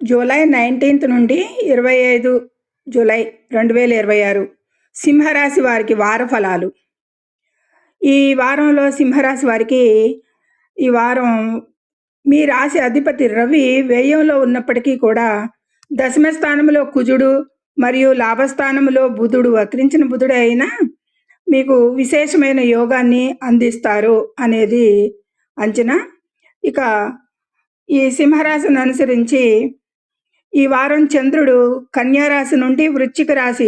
July 19 నుండి 25 July 2026 సింహరాశి వారికి వార ఫలాలు. ఈ వారంలో సింహరాశి వారికి ఈ వారం మీ రాశి అధిపతి రవి వ్యయంలో ఉన్నప్పటికీ కూడా దశమ స్థానంలో కుజుడు మరియు లాభస్థానంలో బుధుడు వక్రించిన బుధుడు అయినా మీకు విశేషమైన యోగాన్ని అందిస్తారు అనేది అంచనా. ఇక ఈ సింహరాశిని అనుసరించి ఈ వారం చంద్రుడు కన్యా రాశి నుండి వృశ్చిక రాశి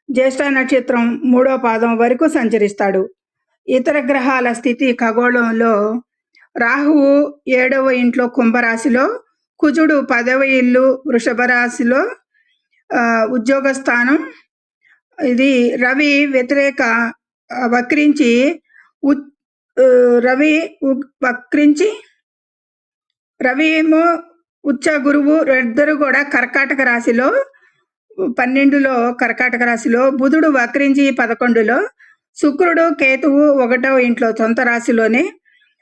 జ్యేష్ఠ నక్షత్రం 3వ పాదం వరకు సంచరిస్తాడు. ఇతర గ్రహాల స్థితి ఖగోళంలో రాహువు 7వ ఇంట్లో కుంభరాశిలో, కుజుడు 10వ ఇల్లు వృషభ రాశిలో ఉద్యోగ స్థానం. ఇది రవి వ్యతిరేక వక్రించి రవి ఏమో ఉచ్చ గురువు ఇద్దరు కూడా కర్కాటక రాశిలో 12లో కర్కాటక రాశిలో, బుధుడు వక్రించి 11లో, శుక్రుడు కేతువు 1వ ఇంట్లో సొంత రాశిలోనే,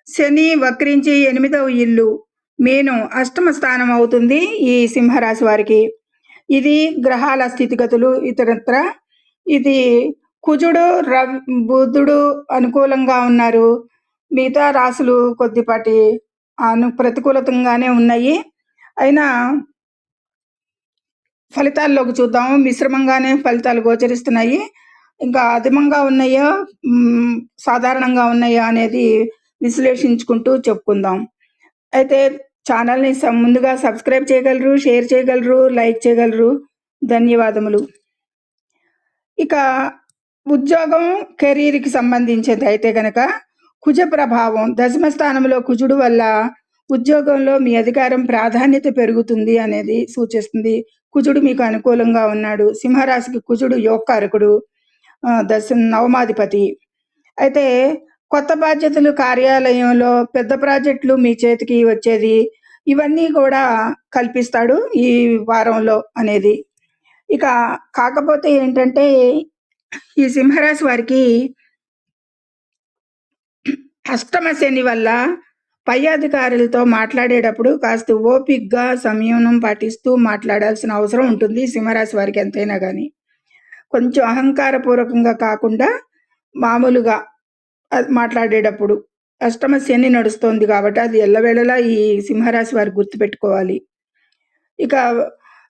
శని వక్రించి 8వ ఇల్లు మీనం అష్టమ స్థానం అవుతుంది ఈ సింహరాశి వారికి. ఇది గ్రహాల స్థితిగతులు. ఇతరత్ర ఇది కుజుడు బుధుడు అనుకూలంగా ఉన్నారు. మిగతా రాశులు కొద్దిపాటి ప్రతికూలతంగానే ఉన్నాయి. అయినా ఫలితాల్లోకి చూద్దాం. మిశ్రమంగానే ఫలితాలు గోచరిస్తున్నాయి. ఇంకా అధిమంగా ఉన్నాయో సాధారణంగా ఉన్నాయో అనేది విశ్లేషించుకుంటూ చెప్పుకుందాం. అయితే ఛానల్ని ముందుగా సబ్స్క్రైబ్ చేయగలరు, షేర్ చేయగలరు, లైక్ చేయగలరు. ధన్యవాదములు. ఇక ఉద్యోగం కెరీర్కి సంబంధించింది అయితే కనుక కుజ ప్రభావం దశమ స్థానంలో కుజుడు వల్ల ఉద్యోగంలో మీ అధికారం ప్రాధాన్యత పెరుగుతుంది అనేది సూచిస్తుంది. కుజుడు మీకు అనుకూలంగా ఉన్నాడు. సింహరాశికి కుజుడు యోగకారకుడు, నవమాధిపతి. అయితే కొత్త బాధ్యతలు కార్యాలయంలో పెద్ద ప్రాజెక్టులు మీ చేతికి వచ్చేది ఇవన్నీ కూడా కల్పిస్తాడు ఈ వారంలో అనేది. ఇక కాకపోతే ఏంటంటే ఈ సింహరాశి వారికి అష్టమ శని వల్ల పై అధికారులతో మాట్లాడేటప్పుడు కాస్త ఓపికగా సంయమనం పాటిస్తూ మాట్లాడాల్సిన అవసరం ఉంటుంది సింహరాశి వారికి ఎంతైనా కానీ. కొంచెం అహంకారపూర్వకంగా కాకుండా మామూలుగా మాట్లాడేటప్పుడు అష్టమ శని నడుస్తోంది కాబట్టి అది ఎల్లవేళలా ఈ సింహరాశి వారు గుర్తుపెట్టుకోవాలి. ఇక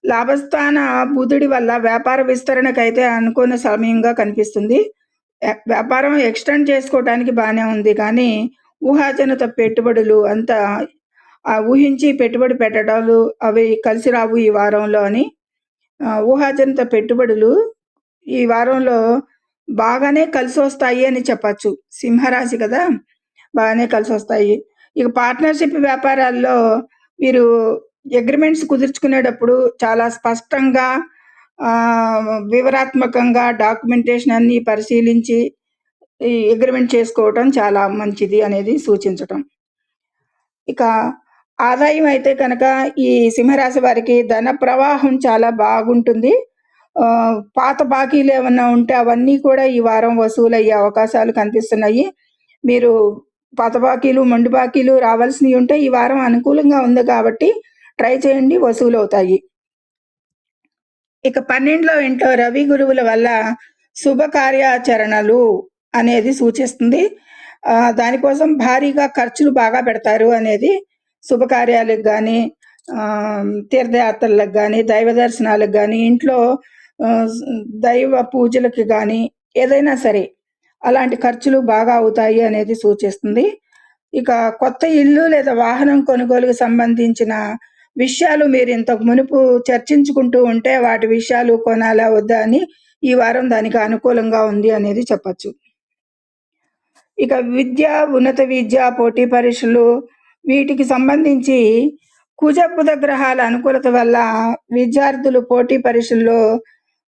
లాభస్థాన బుధుడి వల్ల వ్యాపార విస్తరణకైతే అనుకున్న సమయంగా కనిపిస్తుంది. వ్యాపారం ఎక్స్టెండ్ చేసుకోవడానికి బాగానే ఉంది, కానీ ఊహాజనిత పెట్టుబడులు అంతా ఊహించి పెట్టుబడి పెట్టడాలు అవి కలిసి రావు ఈ వారంలో అని. ఊహాజనిత పెట్టుబడులు ఈ వారంలో బాగానే కలిసి వస్తాయి అని చెప్పచ్చు. సింహరాశి కదా, బాగానే కలిసి వస్తాయి. ఇక పార్ట్నర్షిప్ వ్యాపారాల్లో మీరు అగ్రిమెంట్స్ కుదుర్చుకునేటప్పుడు చాలా స్పష్టంగా వివరాత్మకంగా డాక్యుమెంటేషన్ అన్ని పరిశీలించి ఈ అగ్రిమెంట్ చేసుకోవటం చాలా మంచిది అనేది సూచించటం. ఇక ఆదాయం అయితే కనుక ఈ సింహరాశి వారికి ధన ప్రవాహం చాలా బాగుంటుంది. పాత బాకీలు ఏమన్నా ఉంటే అవన్నీ కూడా ఈ వారం వసూలు అయ్యే అవకాశాలు కనిపిస్తున్నాయి. మీరు పాత బాకీలు మొండి బాకీలు రావాల్సినవి ఉంటే ఈ వారం అనుకూలంగా ఉంది కాబట్టి ట్రై చేయండి, వసూలు అవుతాయి. ఇక 12లో ఇంట్లో రవి గురువుల వల్ల శుభకార్యాచరణలు అనేది సూచిస్తుంది. దానికోసం భారీగా ఖర్చులు బాగా పెడతారు అనేది. శుభకార్యాలకు కానీ, తీర్థయాత్రలకు కానీ, దైవ దర్శనాలకు కానీ, ఇంట్లో దైవ పూజలకి కానీ ఏదైనా సరే అలాంటి ఖర్చులు బాగా అవుతాయి అనేది సూచిస్తుంది. ఇక కొత్త ఇల్లు లేదా వాహనం కొనుగోలుకు సంబంధించిన విషయాలు మీరు ఇంతకు మునుపు చర్చించుకుంటూ ఉంటే వాటి విషయాలు కొనాలా వద్దా అని ఈ వారం దానికి అనుకూలంగా ఉంది అనేది చెప్పచ్చు. ఇక విద్య, ఉన్నత విద్య, పోటీ పరీక్షలు వీటికి సంబంధించి కుజ బుధ గ్రహాల అనుకూలత వల్ల విద్యార్థులు పోటీ పరీక్షల్లో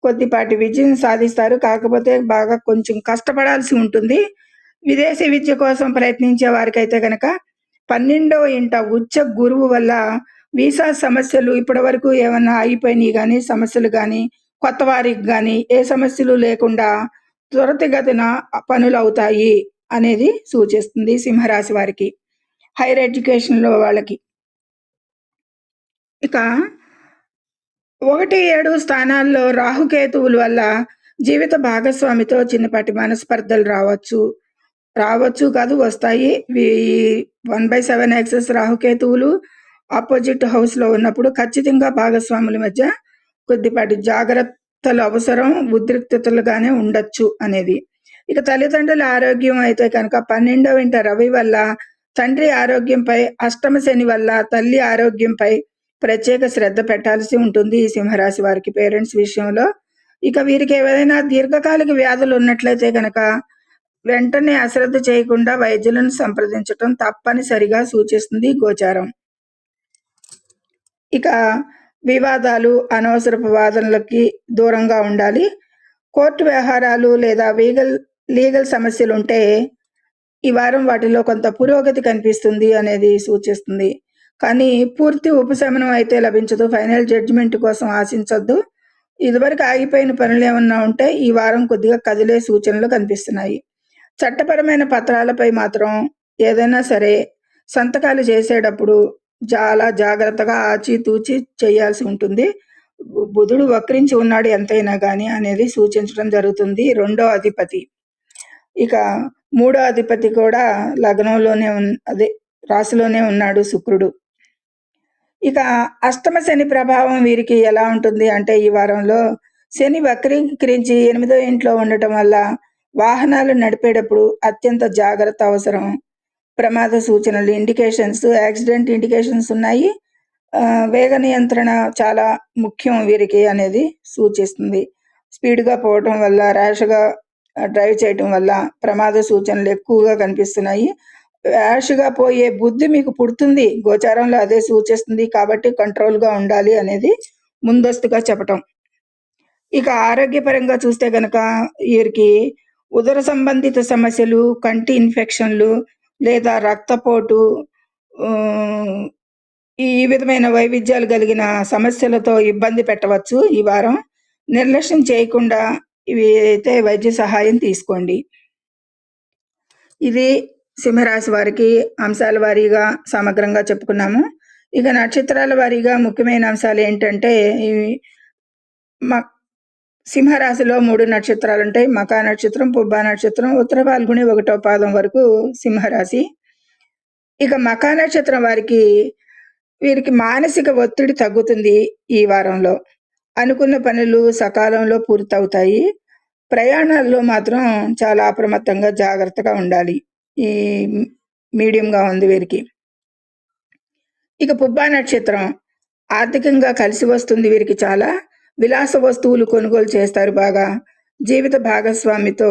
కొద్దిపాటి విజయం సాధిస్తారు. కాకపోతే బాగా కొంచెం కష్టపడాల్సి ఉంటుంది. విదేశీ విద్య కోసం ప్రయత్నించే వారికైతే కనుక 12వ ఇంట ఉచ్చ గురువు వల్ల వీసా సమస్యలు ఇప్పటి వరకు ఏమన్నా అయిపోయినాయి కానీ సమస్యలు కానీ కొత్త వారికి కానీ ఏ సమస్యలు లేకుండా త్వరితగతిన పనులు అవుతాయి అనేది సూచిస్తుంది సింహరాశి వారికి, హైయర్ ఎడ్యుకేషన్లో వాళ్ళకి. ఇక 1, 7 స్థానాల్లో రాహుకేతువుల వల్ల జీవిత భాగస్వామితో చిన్నపాటి మనస్పర్ధలు రావచ్చు. రావచ్చు కాదు, వస్తాయి. 1/7 యాక్సెస్ రాహుకేతువులు ఆపోజిట్ హౌస్‌లో ఉన్నప్పుడు ఖచ్చితంగా భాగస్వాముల మధ్య కొద్దిపాటి జాగ్రత్తలు అవసరం, ఉద్రిక్తతలుగానే ఉండొచ్చు అనేది. ఇక తల్లిదండ్రుల ఆరోగ్యం అయితే కనుక 12వ ఇంట రవి వల్ల తండ్రి ఆరోగ్యంపై, అష్టమ శని వల్ల తల్లి ఆరోగ్యంపై ప్రత్యేక శ్రద్ధ పెట్టాల్సి ఉంటుంది ఈ సింహరాశి వారికి పేరెంట్స్ విషయంలో. ఇక వీరికి ఏవైనా దీర్ఘకాలిక వ్యాధులు ఉన్నట్లయితే కనుక వెంటనే అశ్రద్ధ చేయకుండా వైద్యులను సంప్రదించటం తప్పనిసరిగా సూచిస్తుంది గోచారం. ఇక వివాదాలు, అనవసరపు వాదనలకి దూరంగా ఉండాలి. కోర్టు వ్యవహారాలు లేదా లీగల్ సమస్యలుంటే ఈ వారం వాటిలో కొంత పురోగతి కనిపిస్తుంది అనేది సూచిస్తుంది. కానీ పూర్తి ఉపశమనం అయితే లభించదు. ఫైనల్ జడ్జిమెంట్ కోసం ఆశించొద్దు. ఇదివరకు ఆగిపోయిన పనులు ఏమన్నా ఉంటే ఈ వారం కొద్దిగా కదిలే సూచనలు కనిపిస్తున్నాయి. చట్టపరమైన పత్రాలపై మాత్రం ఏదైనా సరే సంతకాలు చేసేటప్పుడు చాలా జాగ్రత్తగా ఆచితూచి చేయాల్సి ఉంటుంది. బుధుడు వక్రించి ఉన్నాడు ఎంతైనా కానీ అనేది సూచించడం జరుగుతుంది. 2వ అధిపతి, ఇక 3వ అధిపతి కూడా లగ్నంలోనే రాశిలోనే ఉన్నాడు శుక్రుడు. ఇక అష్టమ శని ప్రభావం వీరికి ఎలా ఉంటుంది అంటే ఈ వారంలో శని వక్రీకరించి 8వ ఇంట్లో ఉండటం వల్ల వాహనాలు నడిపేటప్పుడు అత్యంత జాగ్రత్త అవసరం. ప్రమాద సూచనలు, ఇండికేషన్స్, యాక్సిడెంట్ ఇండికేషన్స్ ఉన్నాయి. వేగ నియంత్రణ చాలా ముఖ్యం వీరికి అనేది సూచిస్తుంది. స్పీడ్గా పోవటం వల్ల, ర్యాష్గా డ్రైవ్ చేయటం వల్ల ప్రమాద సూచనలు ఎక్కువగా కనిపిస్తున్నాయి. ర్యాష్గా పోయే బుద్ధి మీకు పుడుతుంది, గోచారంలో అదే సూచిస్తుంది. కాబట్టి కంట్రోల్గా ఉండాలి అనేది ముందస్తుగా చెప్పటం. ఇక ఆరోగ్యపరంగా చూస్తే గనక వీరికి ఉదర సంబంధిత సమస్యలు, కంటి ఇన్ఫెక్షన్లు లేదా రక్తపోటు, ఈ విధమైన వైవిధ్యాలు కలిగిన సమస్యలతో ఇబ్బంది పెట్టవచ్చు ఈ వారం. నిర్లక్ష్యం చేయకుండా ఇవి అయితే వైద్య సహాయం తీసుకోండి. ఇది సింహరాశి వారికి అంశాల వారీగా సమగ్రంగా చెప్పుకున్నాము. ఇక నక్షత్రాల వారీగా ముఖ్యమైన అంశాలు ఏంటంటే సింహరాశిలో 3 నక్షత్రాలు ఉంటాయి. మకా నక్షత్రం, పుబ్బా నక్షత్రం, ఉత్తర ఫాల్గుని 1వ పాదం వరకు సింహరాశి. ఇక మకా నక్షత్రం వీరికి మానసిక ఒత్తిడి తగ్గుతుంది ఈ వారంలో. అనుకున్న పనులు సకాలంలో పూర్తవుతాయి. ప్రయాణాల్లో మాత్రం చాలా అప్రమత్తంగా జాగ్రత్తగా ఉండాలి. ఈ మీడియంగా ఉంది వీరికి. ఇక పుబ్బా నక్షత్రం ఆర్థికంగా కలిసి వస్తుంది వీరికి. చాలా విలాస వస్తువులు కొనుగోలు చేస్తారు బాగా. జీవిత భాగస్వామితో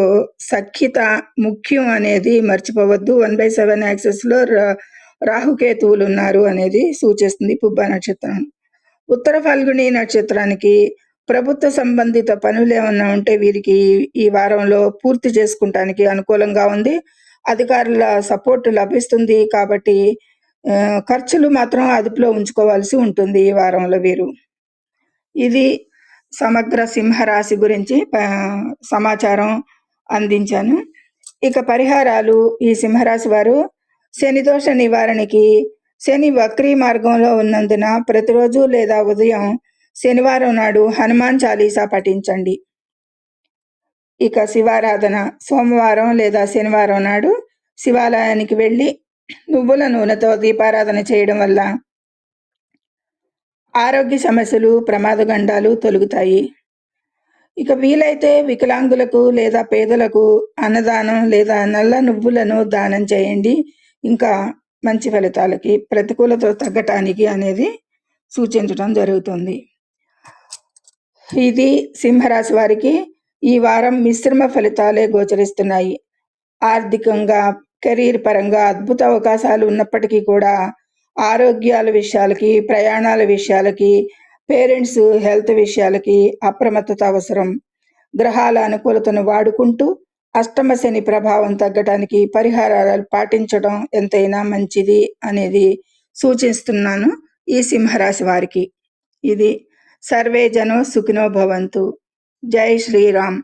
సఖ్యత ముఖ్యం అనేది మర్చిపోవద్దు. 1/7 యాక్సెస్లో రాహుకేతువులు ఉన్నారు అనేది సూచిస్తుంది పుబ్బా నక్షత్రం. ఉత్తర ఫాల్గుని నక్షత్రానికి ప్రభుత్వ సంబంధిత పనులు ఏమన్నా ఉంటే వీరికి ఈ వారంలో పూర్తి చేసుకుంటానికి అనుకూలంగా ఉంది. అధికారుల సపోర్ట్ లభిస్తుంది. కాబట్టి ఖర్చులు మాత్రం అదుపులో ఉంచుకోవాల్సి ఉంటుంది ఈ వారంలో వీరు. ఇది సమగ్ర సింహరాశి గురించి సమాచారం అందించాను. ఇక పరిహారాలు, ఈ సింహరాశి వారు శని దోష నివారణకి శని వక్రీ మార్గంలో ఉన్నందున ప్రతిరోజు లేదా ఉదయం శనివారం నాడు హనుమాన్ చాలీసా పఠించండి. ఇక శివారాధన సోమవారం లేదా శనివారం నాడు శివాలయానికి వెళ్ళి నువ్వుల నూనెతో దీపారాధన చేయడం వల్ల ఆరోగ్య సమస్యలు, ప్రమాద గండాలు తొలగుతాయి. ఇక వీలైతే వికలాంగులకు లేదా పేదలకు అన్నదానం లేదా నల్ల నువ్వులను దానం చేయండి. ఇంకా మంచి ఫలితాలకి, ప్రతికూలత తగ్గటానికి అనేది సూచించడం జరుగుతుంది. ఇది సింహరాశి వారికి ఈ వారం మిశ్రమ ఫలితాలే గోచరిస్తున్నాయి. ఆర్థికంగా, కెరీర్ పరంగా అద్భుత అవకాశాలు ఉన్నప్పటికీ కూడా ఆరోగ్యాల విషయాలకి, ప్రయాణాల విషయాలకి, పేరెంట్స్ హెల్త్ విషయాలకి అప్రమత్తత అవసరం. గ్రహాల అనుకూలతను వాడుకుంటూ అష్టమ శని ప్రభావం తగ్గటానికి పరిహారాలు పాటించడం ఎంతైనా మంచిది అనేది సూచిస్తున్నాను ఈ సింహరాశి వారికి. ఇది సర్వే జనో సుఖినో భవంతు. జై శ్రీరామ్.